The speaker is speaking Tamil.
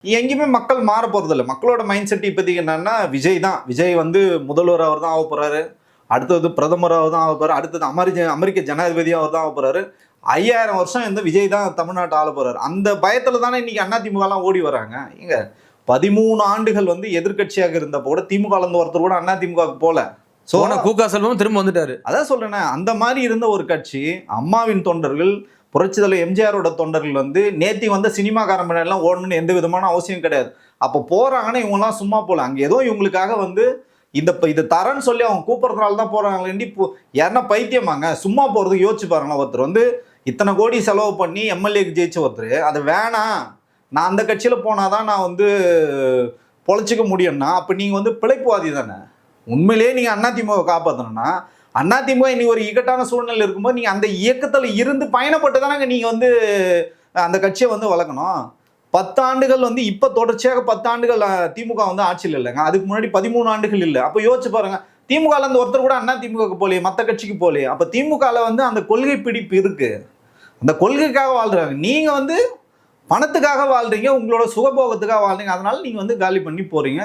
எங்கேயுமே மக்கள் மாற போறது இல்லை. மக்களோட மைண்ட் செட் இப்போதைக்கு என்னன்னா விஜய் தான். விஜய் வந்து முதல்வர் அவர் தான் ஆக போறாரு. அடுத்தது பிரதமர் அவர் தான் ஆக போறாரு. அடுத்தது அமெரிக்க ஜனாதிபதி அவர் தான் ஆக போறாரு. 5000 வருஷம் இந்த விஜய் தான் தமிழ்நாட்டை ஆள போறாரு. அந்த பயத்துல தானே இன்னைக்கு அதிமுக எல்லாம் ஓடி வராங்க. இங்க 13 ஆண்டுகள் வந்து எதிர்க்கட்சியாக இருந்தப்போ கூட திமுக ஒருத்தர் கூட அதிமுகவுக்கு போல. கூகா செல்வம் திரும்ப வந்துட்டாரு. அதான் சொல்றேன், அந்த மாதிரி இருந்த ஒரு கட்சி, அம்மாவின் தொண்டர்கள், புரட்சித்தலைவர் எம்ஜிஆரோட தொண்டர்கள் வந்து நேத்தி வந்த சினிமாக்காரன் எல்லாம் ஓடணும்னு எந்த விதமான அவசியம் கிடையாது. அப்போ போறாங்கன்னா இவங்கெல்லாம் சும்மா போல. அங்க ஏதோ இவங்களுக்காக வந்து இது தரேன்னு சொல்லி அவங்க கூப்பிடுறதுனால தான் போறாங்க. யாருன்னா பைத்தியமாங்க? சும்மா போறதுக்கு யோசிச்சு பாருங்களா. ஒருத்தர் வந்து இத்தனை கோடி செலவு பண்ணி எம்எல்ஏக்கு ஜெயிச்ச ஒருத்தர் அது வேணாம், நான் அந்த கட்சியில போனாதான் நான் வந்து பொழைச்சிக்க முடியும்னா அப்ப நீங்க வந்து பிழைப்புவாதி தானே. உண்மையிலேயே நீங்க அதிமுக காப்பாற்றணும்னா, அதிமுக இன்னைக்கு ஒரு இக்கட்டான சூழ்நிலை இருக்கும்போது நீங்க அந்த இயக்கத்துல இருந்து பயணப்பட்டு தானங்க நீங்க வந்து அந்த கட்சியை வந்து வளர்க்கணும். 10 ஆண்டுகள் வந்து இப்ப தொடர்ச்சியாக 10 ஆண்டுகள் திமுக வந்து ஆட்சியில் இல்லைங்க. அதுக்கு முன்னாடி 13 ஆண்டுகள் இல்லை. அப்ப யோசிச்சு பாருங்க, திமுகல இருந்து ஒருத்தர் கூட அதிமுக போலையே, மற்ற கட்சிக்கு போலையே. அப்ப திமுகல வந்து அந்த கொள்கை பிடிப்பு இருக்கு, அந்த கொள்கைக்காக வாழ்றாங்க. நீங்க வந்து பணத்துக்காக வாழ்றீங்க, உங்களோட சுகபோகத்துக்காக வாழ்றீங்க. அதனால நீங்க வந்து காலி பண்ணி போறீங்க.